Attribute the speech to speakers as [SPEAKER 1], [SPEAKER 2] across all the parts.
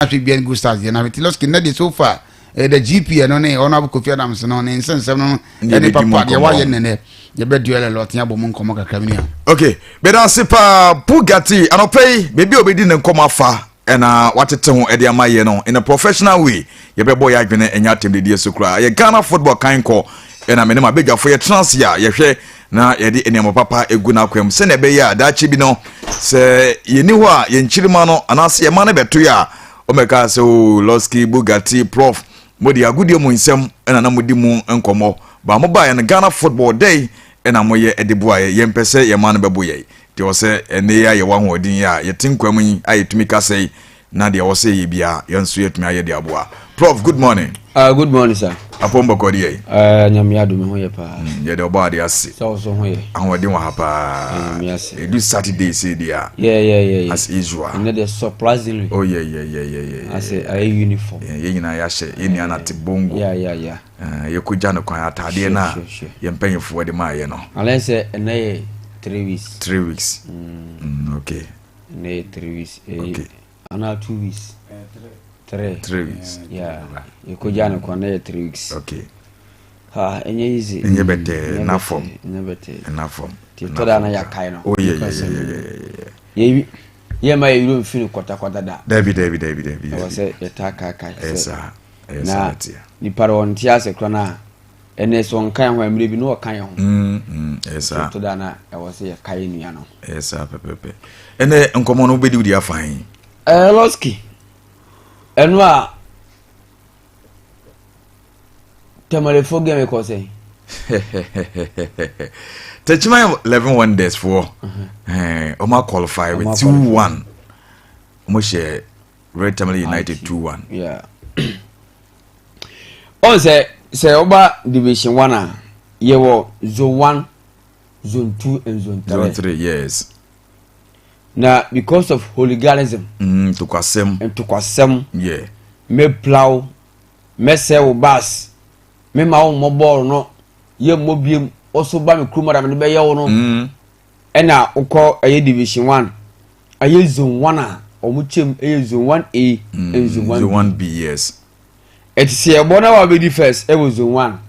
[SPEAKER 1] actually be good stars na with Losky na dey so far the GP no ne honorable Kofi Adams no ne nsensem no any papa dey wa ye ne ye be duel lot ya bomu nkomo kakra mi.
[SPEAKER 2] Okay, but asipa Bugatti anopay maybe obedi ne nkomo afa na watete ho ede amaye no in a professional way ye be boy adwene enya tem de so kra ye Ghana football kan ko na me ne ma bedwafo ye transfer ye hwe na ye de enemo papa egu na kwam se na be ya da chi bi no se ye ni ho a ye nchirima no anase ye ma ne beto ya omeka se o Losky Bugatti prof modi agudie mu nsem na modi mu nkomo ba mo ba ye Ghana football day na mo ye edeboa ye mpese ye ma no bebo ye de wo se ene ya ye wa ho odin ya ye tinkwam yi ayetumi ka sei na de wo se ye bia ye nso yetumi aye de aboa. Prof, good morning.
[SPEAKER 3] Good morning, sir.
[SPEAKER 2] Apombo kodi ye.
[SPEAKER 3] Nyamia do me ho ye pa.
[SPEAKER 2] Ye de oba de ase.
[SPEAKER 3] So ho ye.
[SPEAKER 2] Ahodi wa hapa.
[SPEAKER 3] Nyamia ase.
[SPEAKER 2] E do Saturday say dia.
[SPEAKER 3] Yeah.
[SPEAKER 2] As usual.
[SPEAKER 3] And they surprisingly.
[SPEAKER 2] Oh yeah.
[SPEAKER 3] I say a uniform.
[SPEAKER 2] Ye nyina ya hye, ye ni anate bongo.
[SPEAKER 3] Yeah.
[SPEAKER 2] Ye koja no kwan atade na. Ye mpanyefo de ma ye no.
[SPEAKER 3] Unless na 3 weeks.
[SPEAKER 2] 3 weeks. Okay.
[SPEAKER 3] Na 3 weeks.
[SPEAKER 2] Okay.
[SPEAKER 3] Ana 2 weeks.
[SPEAKER 2] 3 weeks.
[SPEAKER 3] Yeah. Ye koja no kwan na 3 weeks.
[SPEAKER 2] Okay.
[SPEAKER 3] Enye easy.
[SPEAKER 2] Enye bete na form.
[SPEAKER 3] Enye bete.
[SPEAKER 2] Na form.
[SPEAKER 3] To da na ya kai no.
[SPEAKER 2] Oh yeah.
[SPEAKER 3] Ye ma you don't feel kwata da.
[SPEAKER 2] David.
[SPEAKER 3] I was say ye ta kai.
[SPEAKER 2] Yes sir.
[SPEAKER 3] Na ni paro on tia se krona ene so nkan ho amre bi no kan ho.
[SPEAKER 2] Yes sir.
[SPEAKER 3] To da na I was say ye kai nua no.
[SPEAKER 2] Yes sir pepe. Ene nkomo no bedi udi afan.
[SPEAKER 3] Losky. Enu a temale fo game ko say.
[SPEAKER 2] Techman 11 wonders for Oma qualify with 2-1. Omo share Red Tamale United 2-1.
[SPEAKER 3] Yeah. On say oba division 1 a ye wo zone 1, zone 2 and zone 3.
[SPEAKER 2] Zone 3, yes.
[SPEAKER 3] Now because of hooliganism,
[SPEAKER 2] to kwasem.
[SPEAKER 3] Yeah. Me plow, me sell bus, me ma mo ball no, ye mo biem also ba me kruma da me be ye wo no. Na ukọ aye division 1. Aye zone 1 a omu chem aye zone 1A and zone 1B.
[SPEAKER 2] Zone 1B, yes.
[SPEAKER 3] It see e bona wa be di first e was zone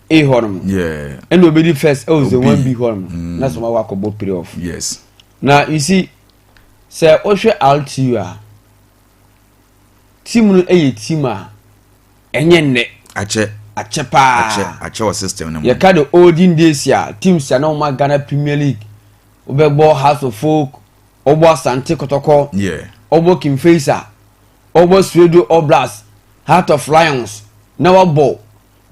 [SPEAKER 3] 1A honom.
[SPEAKER 2] Yeah.
[SPEAKER 3] And we be di first e was zone 1B honom. Na so ma wa ko bo playoff.
[SPEAKER 2] Yes.
[SPEAKER 3] Now you see say ohwe RTU a team no aye team a enye nne
[SPEAKER 2] ache system no.
[SPEAKER 3] You ka the olden days ya teams ya na ma Ghana Premier League. Obegbo House of Folk, Obo ASANTE KOTOKO.
[SPEAKER 2] Yeah.
[SPEAKER 3] Obo Kimfesa, Obo Swedo Oblast, Heart of Lions, Now Bo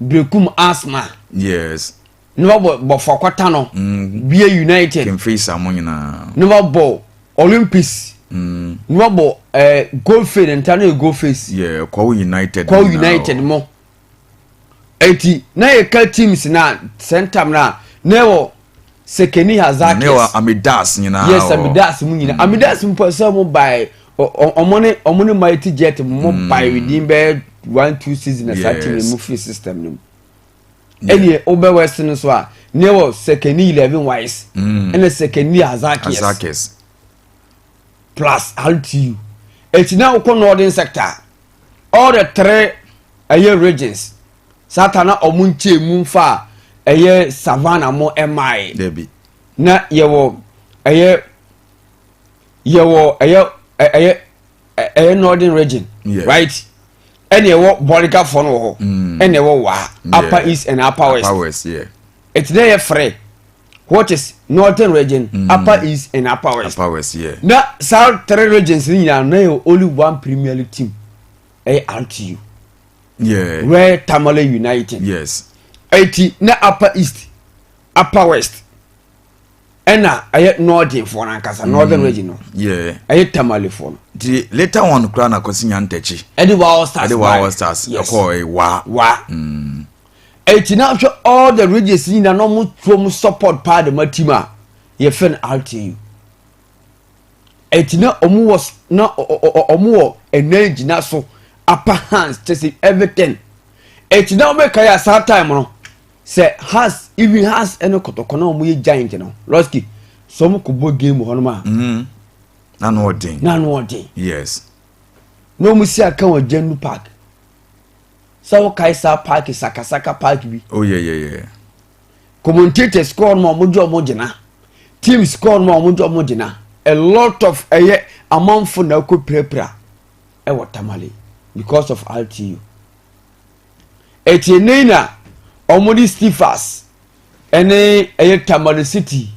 [SPEAKER 3] BECHEM Asthma.
[SPEAKER 2] Yes.
[SPEAKER 3] No bo Fokwata no. BA United.
[SPEAKER 2] Kimfesa mo nyina.
[SPEAKER 3] No bo Olympics. No bo Goldface Internal Goldface.
[SPEAKER 2] Yeah, Kwa United.
[SPEAKER 3] Kwa United mo. Eti na ye ka teams na centam na newo Sekeni Hazakis.
[SPEAKER 2] Newo Amidas nyina.
[SPEAKER 3] Yes, Amidas mu nyina. Amidas mu so mo buy omone mighty jet mo buy within be 1-2 season as that team mu free system no. Eni obe western so a newo Sekeni 11 wise. Ene Sekeni Hazakis. Plus RTU. Eti na ukọ northern sector. All the 3 aye regions. Satana omunche mumfa eye savannah mo MI
[SPEAKER 2] Debi
[SPEAKER 3] na yewo northern region, right? And yewo Bolika fono ho and yewo wa upper east and upper west,
[SPEAKER 2] yeah.
[SPEAKER 3] It's there free. What is northern region, upper east and upper west,
[SPEAKER 2] yeah.
[SPEAKER 3] Na south 3 regions ni na only one Premier League team RTU.
[SPEAKER 2] Yeah.
[SPEAKER 3] Where Tamale United.
[SPEAKER 2] Yes.
[SPEAKER 3] 80 na upper east, upper west. Ena aye northern for nankasa northern region no.
[SPEAKER 2] Yeah.
[SPEAKER 3] Aye Tamale for.
[SPEAKER 2] The later one kra na kwasinya ntechi.
[SPEAKER 3] Edi All Stars.
[SPEAKER 2] Yes. Wa.
[SPEAKER 3] 80 na all the regions ni na no mu from support pa the matima. Ye fen RTU. 80 na omu was na omu energy na so upper hands to see everything. It's now make a sad time no. Say has even has any KOTOKO na omu giant no. Losky some kubo game honoma.
[SPEAKER 2] None what thing.
[SPEAKER 3] None what thing.
[SPEAKER 2] Yes.
[SPEAKER 3] no musi aka wa Jenu Park so Kaisa Park Sakasaka Park bi
[SPEAKER 2] oh yeah
[SPEAKER 3] commentators score no omojo omojina team score no omojo omojina a lot of amount na ko prepare e watamale because of RTU etinena omodi Steelers ene Tamale City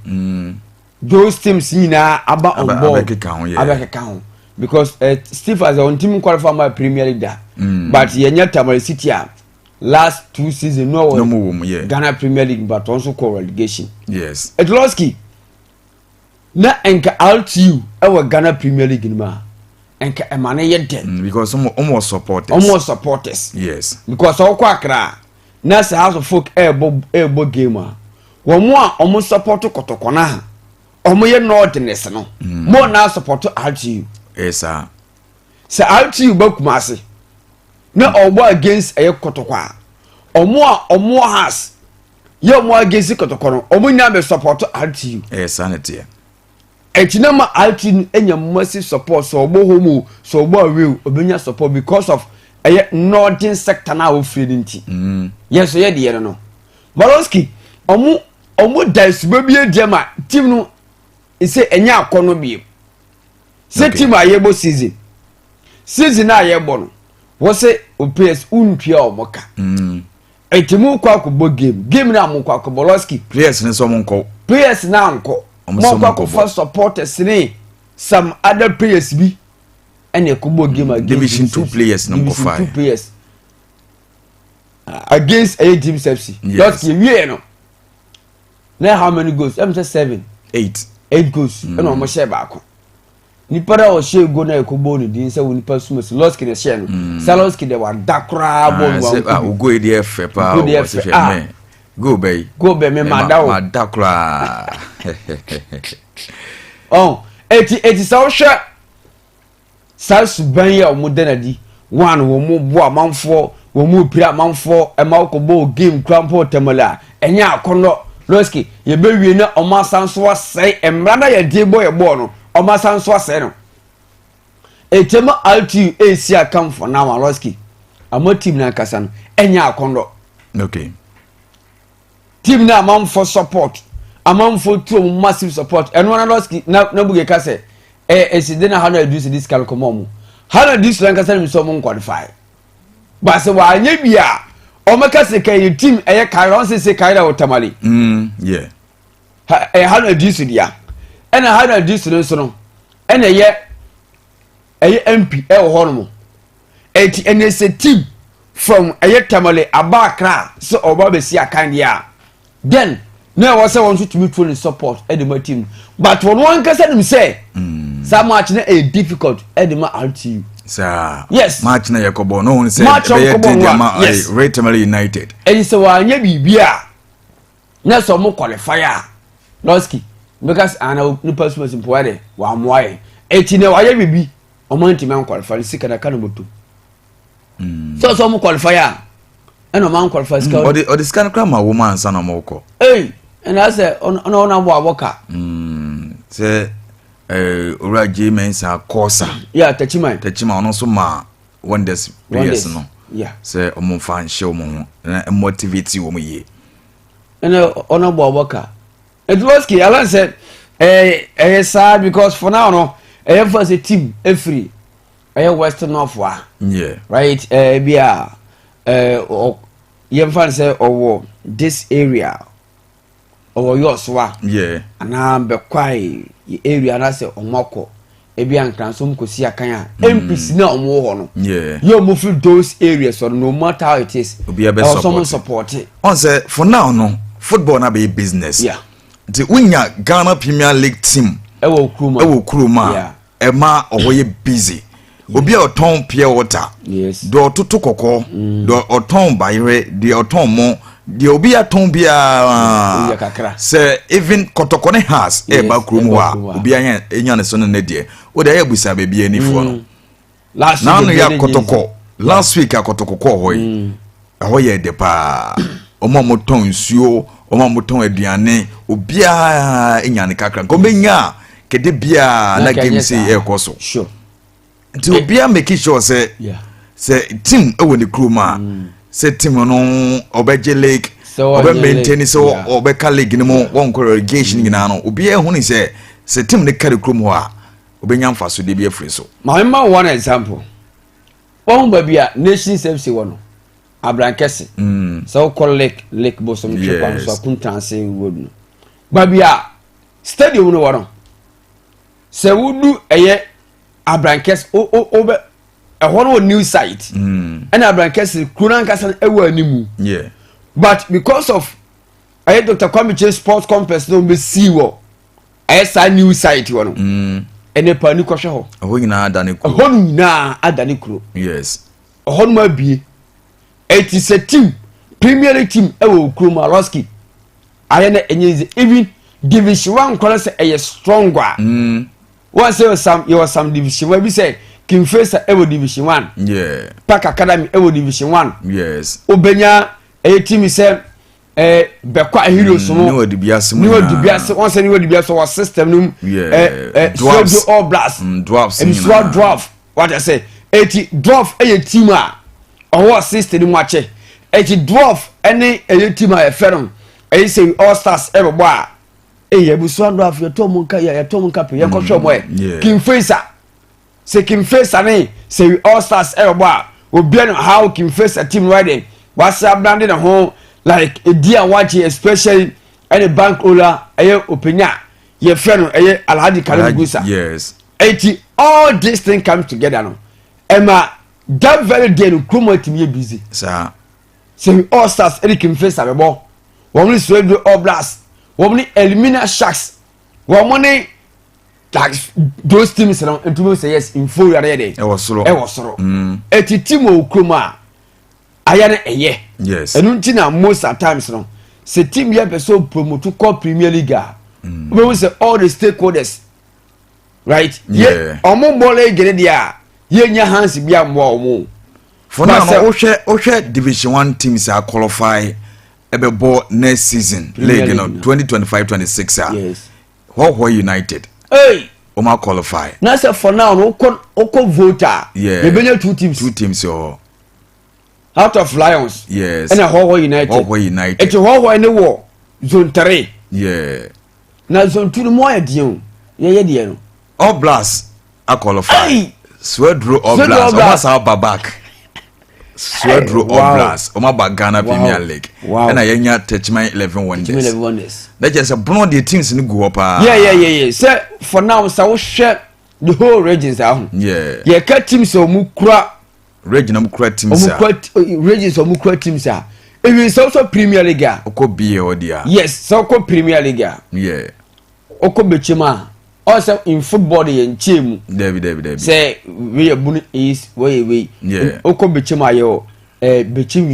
[SPEAKER 3] those teams na aba on board abeka ho because Steelers on team qualify my Premier League but yenya Tamale City last 2 seasons no more Ghana Premier League but also call relegation
[SPEAKER 2] yes
[SPEAKER 3] Losky na enka RTU e Ghana Premier League nima enka emane ye den
[SPEAKER 2] because almost supporters yes
[SPEAKER 3] because all kwakra na say house of folk ebo game wo mo a omo support kotoko na omo ye nordness no mo na support RTU
[SPEAKER 2] yes sir
[SPEAKER 3] say RTU bakumase na obo against kotoko a omo has ye omo against kotoko no omo nya be support RTU
[SPEAKER 2] yes sanity
[SPEAKER 3] etinama RTU enya massive support so obo homo so obo real obenya support because of northern sector na wo free nti yes so ye de no Losky omo dice baby edema team no ise enya akono biem se team ayebo season na ayebo no wo se OPS unpia omoka etimu kwa ko game na mo kwa ko Losky
[SPEAKER 2] players ne so mo nko
[SPEAKER 3] players na nko mo kwa ko for supporters ni some other players bi ene ko game against
[SPEAKER 2] division 2 players number 5
[SPEAKER 3] 2 players against a team FC Losky wie no now how many goals? I'm say 7 8 goals and o mo share back ni para o share go na ekobo ni din say woni pa sumo Losky na share no Losky de wa dakra ball
[SPEAKER 2] wa o go e dey fe pa o se fe me go be me
[SPEAKER 3] ma
[SPEAKER 2] dakra
[SPEAKER 3] oh eti so share South ban ya o mo denadi one wo mo bo amanfo wo mo pira amanfo e ma ko bo game crampo temala enya akono Losky ye be wie na o ma sanso asai emra na ye de boy bo no o ma sanso asai no etema RTU AC account for now Losky amo team na kasa no enya akono
[SPEAKER 2] okay
[SPEAKER 3] team na amanfo support amanfo to massive support eno na Losky na buge kase esidena how na reduce this calculum how na this rank kasa mi so mo qualify but se wa anya bia o maka se kan team Kairon se Kaira Otamale
[SPEAKER 2] yeah
[SPEAKER 3] how na this dia and how na this no so no and MP ho no mo eti ene se team from Tamale Abakra so oba be si akan dia then no was say want to be full support my team but for one kasa dem say so much na difficult my RTU
[SPEAKER 2] sir
[SPEAKER 3] yes
[SPEAKER 2] match na yakobo no one say
[SPEAKER 3] yes
[SPEAKER 2] Tamale United
[SPEAKER 3] and so anya bibia na so mo qualifier Losky because ana no person simple wa moye eti na wa ya bibi o man team an qualifier sika na kana moto so mo qualifier and o man qualifier sika
[SPEAKER 2] o the scan kra woman san na mo ko
[SPEAKER 3] and I say on abo aboka
[SPEAKER 2] say Uraji mensa kosa
[SPEAKER 3] yeah tachima
[SPEAKER 2] ono so ma wonders players no
[SPEAKER 3] yeah
[SPEAKER 2] say omo fan show mo na motivate wo mo ye
[SPEAKER 3] and on abo aboka it Losky Alan said sad because for now no first a team free Western North wa
[SPEAKER 2] yeah
[SPEAKER 3] right bia fan say this area or Yoswa
[SPEAKER 2] yeah
[SPEAKER 3] ana be kwai area na say omako ebi ankransom kosi akan MPs na omo ho no
[SPEAKER 2] yeah
[SPEAKER 3] you move through those areas or no matter how it is
[SPEAKER 2] obi be
[SPEAKER 3] support it
[SPEAKER 2] on say for now no football na be business
[SPEAKER 3] yeah
[SPEAKER 2] the winya Ghana Premier League team
[SPEAKER 3] ewo kruma
[SPEAKER 2] yeah ema owoye busy obi a oton pure water
[SPEAKER 3] yes
[SPEAKER 2] do toto kokko do oton bayre de oton mo de obi aton bia say even KOTOKO ne has ba krum wa obi anya ne so ne de o de abusa be bia ni fo no last now no ya KOTOKO last week a KOTOKO ko hoy ahoye de pa omo moton nsuo omo moton aduane obi anya ne kakra ko benya kede bia na game say e ko so
[SPEAKER 3] sure
[SPEAKER 2] nti obia make sure say team e woni crew ma say team no obeje league obe maintain so obe ka league ni mo won corrugation nyina no obia hu ni say team ne carry crew mo a obenya mfa so de bi afri so
[SPEAKER 3] my one example won ba bia nation service wono abrankese so call lake bosom chekwan so akuntanse wodu ba bia stadium no wono se wudu eye abrankese obe a new site and abrankese kuran kasa ewa animu but because of Dr. Kwame sports complex no be see wo esa new site wono ene pani ko hwe ho
[SPEAKER 2] ho nyina adane kro
[SPEAKER 3] ho nyina adane kro
[SPEAKER 2] yes
[SPEAKER 3] ho no abie it is a team premier league team ewo kroma Losky ayene enye even division 1 kwala say e stronger one say some division 1 be say King Facer ewo division 1
[SPEAKER 2] yeah
[SPEAKER 3] Park Academy ewo division 1
[SPEAKER 2] yes
[SPEAKER 3] obenya e team say Bekwa Heroes
[SPEAKER 2] no wadi biase
[SPEAKER 3] one say wadi biase wa system num
[SPEAKER 2] dwarfs
[SPEAKER 3] all blast
[SPEAKER 2] dwarfs
[SPEAKER 3] and dwarf what I say 80 dwarf e team a owo system mu ache 80 dwarf ene e team a eferon e say all stars e bo a e busu dwarf ye to munka pe ye ko hwe boy King Facer say King Facer ne say all stars e bo a obi no how King Facer team riding was branding the whole like a dear watching especially any bank ola aye openya ye friend aye Alhaji Karim Gusa
[SPEAKER 2] yes
[SPEAKER 3] 80 all this thing comes together no Emma that very day no Kromo team ye busy
[SPEAKER 2] sir
[SPEAKER 3] say all stars King Facer be bo won so do all blast won elimina sharks won like those teams no into say yes inferior there
[SPEAKER 2] e was soro
[SPEAKER 3] 80 team o Kromo a ayane eye
[SPEAKER 2] yes
[SPEAKER 3] enunti na most at times no se team ye be so promote call Premier League we say all the stakeholders right
[SPEAKER 2] yeah
[SPEAKER 3] omo bole gere dia ye nya hands bia mo omo
[SPEAKER 2] for now o hwe division 1 teams are qualify ebe bo next season league no 2025-26
[SPEAKER 3] yes
[SPEAKER 2] what United
[SPEAKER 3] hey
[SPEAKER 2] o ma qualify
[SPEAKER 3] na say for now no oko voter
[SPEAKER 2] yeah
[SPEAKER 3] benya two teams
[SPEAKER 2] yo
[SPEAKER 3] out of Lions
[SPEAKER 2] yes
[SPEAKER 3] and a United it's a any war zone 3
[SPEAKER 2] yeah
[SPEAKER 3] na zone 2 mo adion ye de no
[SPEAKER 2] all blast a qualify swedro all blast o ma sa back swedro all blast o ma ba Ghana Premier League and yenya Techman 11 wonders that just a blow the teams ni go up
[SPEAKER 3] yeah say for now so share the whole regions ahun yeah ka teams o mu kura
[SPEAKER 2] regional mukra teams
[SPEAKER 3] regions o mukra teams a even so Premier League
[SPEAKER 2] oko bie odia
[SPEAKER 3] yes so ko Premier League
[SPEAKER 2] yeah
[SPEAKER 3] oko BECHEM also in football the nchemu
[SPEAKER 2] David
[SPEAKER 3] say we abun is way
[SPEAKER 2] yeah
[SPEAKER 3] oko BECHEM ayo BECHEM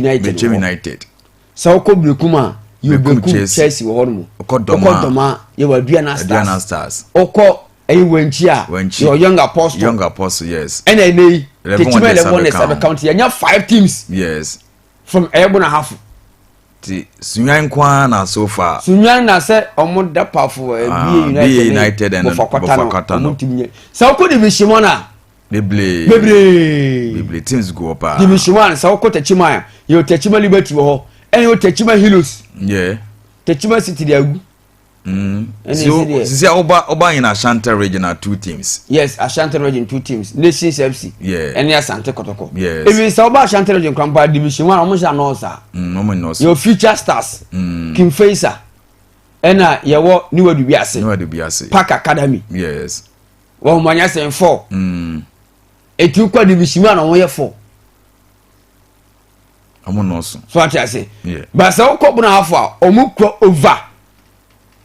[SPEAKER 3] United so oko Bekuma you Bekum Chelsea wo hono
[SPEAKER 2] oko Doma
[SPEAKER 3] ye wa Aduana
[SPEAKER 2] Stars
[SPEAKER 3] oko wenchi a your young apostle
[SPEAKER 2] yes
[SPEAKER 3] and then Techman 11 county anya 5 teams
[SPEAKER 2] yes
[SPEAKER 3] from Ebona half
[SPEAKER 2] ti Sunyan kwa na so far
[SPEAKER 3] Sunyan na say omo da powerful
[SPEAKER 2] BE United and
[SPEAKER 3] Bofakata no so ko division 1 a
[SPEAKER 2] bebre teams go up
[SPEAKER 3] division 1 so ko Techman you Techman Liberty wo and you Techman Heroes
[SPEAKER 2] yeah
[SPEAKER 3] Techman City dey agu
[SPEAKER 2] so see oba in Ashanti regional 2 teams
[SPEAKER 3] yes Ashanti region 2 teams Nations FC
[SPEAKER 2] yeah
[SPEAKER 3] and ASANTE KOTOKO
[SPEAKER 2] yes
[SPEAKER 3] even so oba Ashanti region kwamba division 1 omo sha no sa
[SPEAKER 2] no
[SPEAKER 3] your future stars King Facer and yawo ni wadu biase Park Academy
[SPEAKER 2] yes
[SPEAKER 3] wo manya sen 4 etu kwa division 1 omo ye 4
[SPEAKER 2] omo no so
[SPEAKER 3] ati ase
[SPEAKER 2] yeah
[SPEAKER 3] but so ko buna half a omo kro over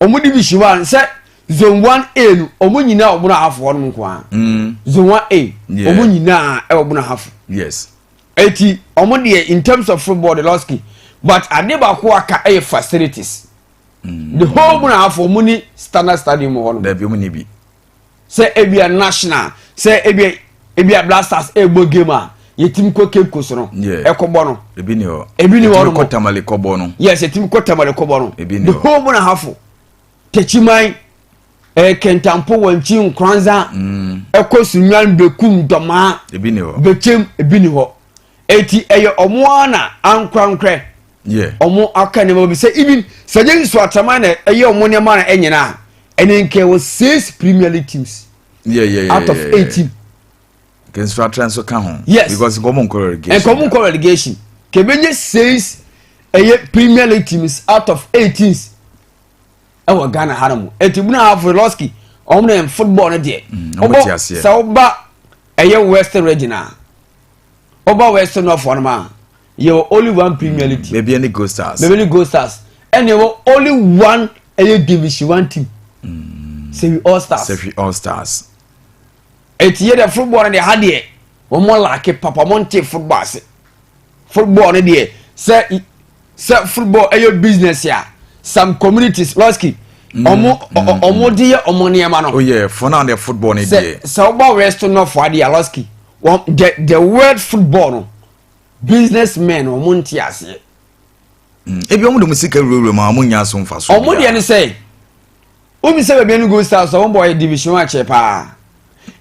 [SPEAKER 3] omo division 1 say zone 1A no omo nyina obuna half won nko a zone 1A omo nyina e obuna half
[SPEAKER 2] yes
[SPEAKER 3] eti omo de in terms of football the Losky but adeba ko aka e facilities the whole obuna half omo ni standard stadium won
[SPEAKER 2] da bi omo ni bi
[SPEAKER 3] say ebia national say ebia blasters egbo game a yetim ko Cape Coast no ekobo no
[SPEAKER 2] ebi ni ho
[SPEAKER 3] no
[SPEAKER 2] tamale kobo no
[SPEAKER 3] yes yetim ko tamale kobo no
[SPEAKER 2] the
[SPEAKER 3] whole obuna half Techman kentampo wanchi nkranza ekosunyan bekum doma
[SPEAKER 2] ebi ni ho
[SPEAKER 3] bechem ebi ni ho eti eye omo ana ankrankre omo akane mo bi say even sajen so atama na eye omo ne ma na enyina ene nke was 6 Premier League teams out of 18
[SPEAKER 2] can start transfer kan ho
[SPEAKER 3] yes.
[SPEAKER 2] Because common relegation
[SPEAKER 3] and common relegation kebenye 6 eye Premier League teams out of 18 ewa Ghana haramu eti buna have Losky omna football no de obo sa oba eye Western regional oba Western of one man you only one Premier League team
[SPEAKER 2] maybe any Go Stars
[SPEAKER 3] and you only one eye Division 1 team say we all stars eti ye the football no de ha de wo mo like papa monte football no de say football eye business ya some communities Losky omo die omo niema no
[SPEAKER 2] oh yeah for now the football ni dey
[SPEAKER 3] so about Western of Wadi Losky the word football no businessmen omo nti ase
[SPEAKER 2] ebi omo de musika ruru ma omo nya so mfa so
[SPEAKER 3] omo de ne say obi say be Go Stars omo boy division 1 chepa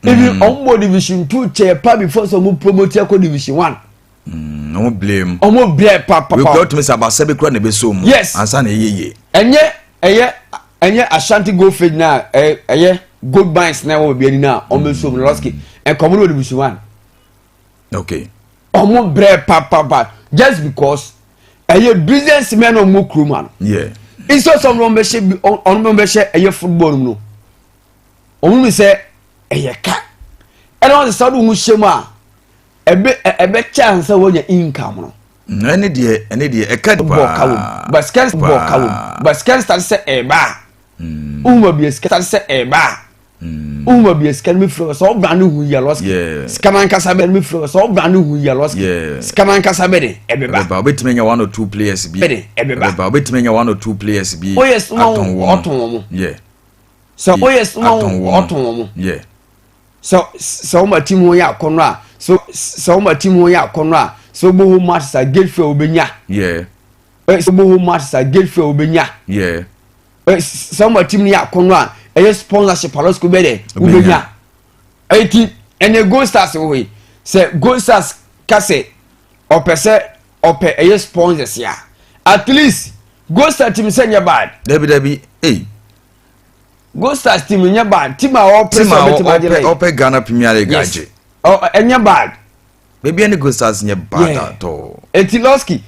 [SPEAKER 3] ebi omo division 2 chepa before so omo promote ko division 1
[SPEAKER 2] no blame
[SPEAKER 3] papa
[SPEAKER 2] we got to miss about sebi kura na be so mu ansa na yeye
[SPEAKER 3] enye Ashanti go fade na good binds na wo be ni na omo so mu Losky and come no division 1
[SPEAKER 2] okay
[SPEAKER 3] omo papa just because businessmen omo crewman so some be football no omo mi say ka and on the side who shema ebe chance wonya income no
[SPEAKER 2] any dey e ka
[SPEAKER 3] but scans but scans start say eba be start say eba be scan me flow so brand hu ya Losky scan kasa be me flow so brand hu ya Losky scan kasa be de ebeba
[SPEAKER 2] obetime nya 1 or 2 players bi ebeba obetime nya 1 or 2 players bi
[SPEAKER 3] oh yes oton so oh yes oton so my team ho ya kono a so my team ho ya kono a so bo match sa gate fe obenya so bo match sa gate fe obenya so my team ya kono a sponsorship Losky be de obenya eti ene Go Stars we say Go Stars kase opese sponsors ya at least Go Stars team say nya bad
[SPEAKER 2] debi
[SPEAKER 3] Go Stars team nya bad team a
[SPEAKER 2] ope Ghana Premier League aje
[SPEAKER 3] enya bad
[SPEAKER 2] maybe any Go Stars nya bad at all
[SPEAKER 3] eti Losky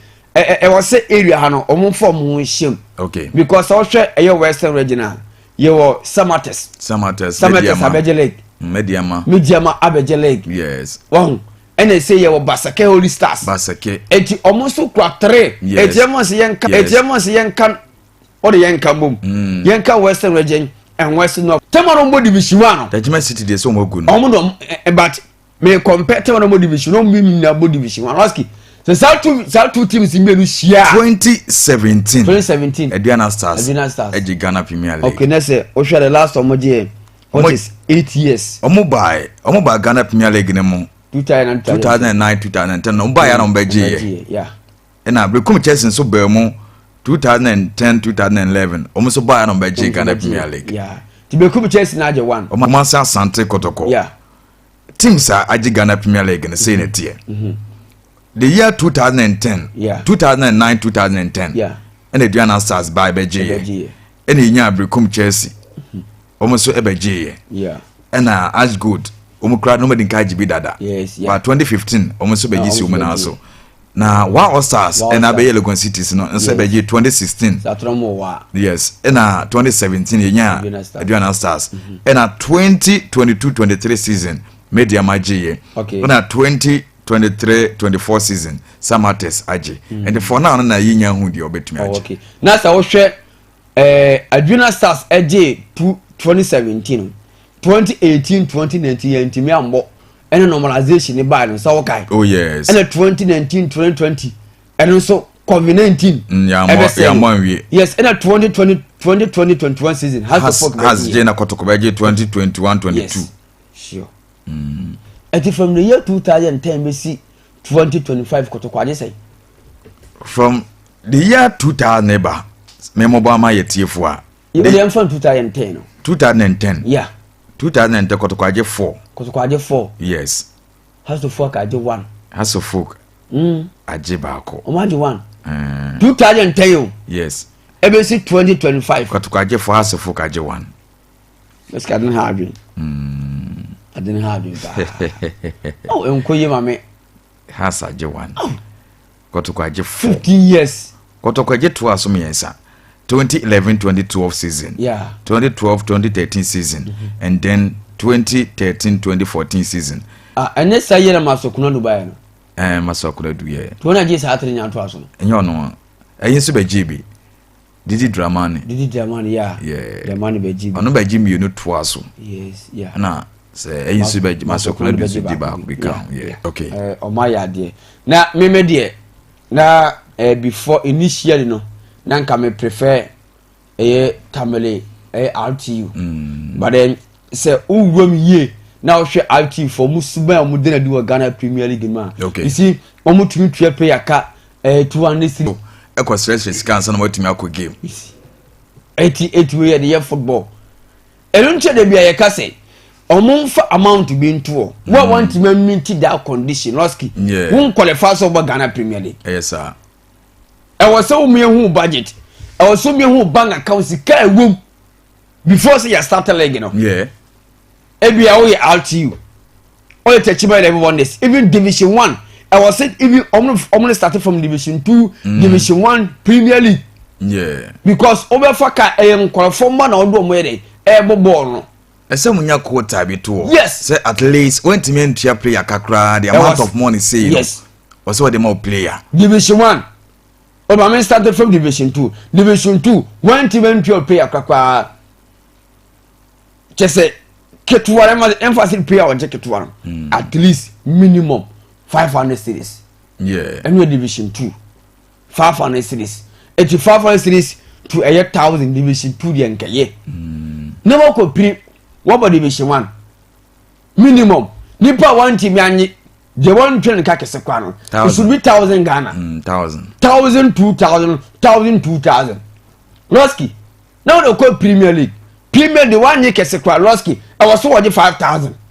[SPEAKER 3] was say area ha no omo form ho him
[SPEAKER 2] okay
[SPEAKER 3] because all share Western regional you Samates Abeje League Mediama Abeje League
[SPEAKER 2] yes
[SPEAKER 3] one and they say you Basake Holy Stars eti almost 3 eti yenka or the yenka boom yenka Western region and Western North Temano division 1
[SPEAKER 2] the Jima City dey so mo good
[SPEAKER 3] but me compare Temano division no mean na division 1 Losky so two teams in Melu share
[SPEAKER 2] 2017 Adriana Stars Eji Ghana Premier League
[SPEAKER 3] okay let's say o share the last one what is 8 years
[SPEAKER 2] omo buy Ghana Premier League ne mo 2009 2010 no buy ya no beje
[SPEAKER 3] yeah
[SPEAKER 2] na Bekum Chelsea so be mo 2010 2011 omo so buy ya no beje Ghana Premier League
[SPEAKER 3] yeah ti Bekum Chelsea na je one
[SPEAKER 2] omo mansa Asante Kotoko
[SPEAKER 3] yeah
[SPEAKER 2] teams are Aji Ghana Premier League ne say ne tie the year 2010 2009 2010 and Adriana Stars by beje and nya Bekum Chelsea almost so ebeje and as good omukra no medin ka jibi dada but 2015 almost so beje si umena so na wa All Stars and abeye Legon Cities no so beje 2016 yes and 2017 nya Adriana Stars and 2022-23 season media maje and 2023-24 season Samates aje and for now na yinya hu de obetumi aje
[SPEAKER 3] okay na sa wo hwe Adriana Stars aje 2017 2018 2019 yantimi ambo ene normalization ni ba no so wo kai
[SPEAKER 2] oh yes
[SPEAKER 3] ene 2019 2020 ene so COVID-19
[SPEAKER 2] ya mwanwie
[SPEAKER 3] yes ene 2020-21 season
[SPEAKER 2] has Jena Kotoko beje 2021-22
[SPEAKER 3] yes sure and from the year 2010 we see 2025 Kotoko aje say
[SPEAKER 2] from the year 2000 neighbor memorable ma yetiefo a
[SPEAKER 3] You dey from 2010 no.
[SPEAKER 2] 2010.
[SPEAKER 3] Yeah.
[SPEAKER 2] 2010 Kotoko aje 4.
[SPEAKER 3] Kotoko aje 4.
[SPEAKER 2] Yes.
[SPEAKER 3] House of Folk aje 1.
[SPEAKER 2] House of Folk. Aje baako.
[SPEAKER 3] O ma aje 1. 2010.
[SPEAKER 2] Yes.
[SPEAKER 3] Ebesi 2025.
[SPEAKER 2] Kotoko aje 4, House of Folk aje 1.
[SPEAKER 3] Let's get in hard. I didn't have it. Oh, enkoye mame.
[SPEAKER 2] House aje 1. Kotoko aje 4.
[SPEAKER 3] 15 years.
[SPEAKER 2] Kotoko aje 2 aso miensa. 2011-2012 season.
[SPEAKER 3] Yeah.
[SPEAKER 2] 2012-2013 season. And then 2013-2014 season.
[SPEAKER 3] And this year na masokuna Dubai no.
[SPEAKER 2] Masokuna du ye.
[SPEAKER 3] To na je sa atri nya to aso no.
[SPEAKER 2] Enyo no. Eyin so be GB. Didi Dramani.
[SPEAKER 3] Didi Dramani, yeah.
[SPEAKER 2] Yeah.
[SPEAKER 3] Dramani be GB.
[SPEAKER 2] Ono be GB you no to aso.
[SPEAKER 3] Yes, yeah.
[SPEAKER 2] Na say eyin so be masokuna du so diba become. Yeah. Okay.
[SPEAKER 3] O ma ya de. Na me de na before initially no. Na nka me prefer Tamale RTU. But then say uwom ye na o hwe RTU for musuba mu de na di Ghana Premier League ma.
[SPEAKER 2] Okay.
[SPEAKER 3] You see omo tumi tue player ka 200
[SPEAKER 2] Eko stress scan so na watumi akọ game.
[SPEAKER 3] 88 we the football. Elunche de bia ye ka say omo mfa amount bi nto. What want to meet that condition Losky.
[SPEAKER 2] Yeah.
[SPEAKER 3] Won qualify so Ghana Premier League.
[SPEAKER 2] Yes sir.
[SPEAKER 3] I was so me who budget. I was so me who bank account sika ewom before say you start league no.
[SPEAKER 2] Yeah.
[SPEAKER 3] Ebi a we RTU. All the team everyone this even Division 1. I was said even almost started from Division 2, Division 1 Premier League.
[SPEAKER 2] Yeah.
[SPEAKER 3] Because over faka qualify man on do mo dey ball no.
[SPEAKER 2] Ese munya quota bi to.
[SPEAKER 3] Yes.
[SPEAKER 2] Say at least when team enter player kakra the amount of money say.
[SPEAKER 3] Yes.
[SPEAKER 2] Was what the more player.
[SPEAKER 3] Division 1. Obama started from Division 2. Division 2, when team enter player kakra. Just say Ketuara emphasis player or Ketuara. At least minimum 500 series.
[SPEAKER 2] Yeah.
[SPEAKER 3] Anyway, Division 2. 500 series. 8500 series to 1,000 Division 2 the enke ye. Never compare what about Division 1. Minimum. Nipa one team yanyi the one train kake sekwano. It should be 1,000 Ghana.
[SPEAKER 2] 1,000.
[SPEAKER 3] 1,000, 2,000, 1,000, 2,000. Losky. Now they call Premier League. Premier the one ye kesekwa Losky. I was so 5,000.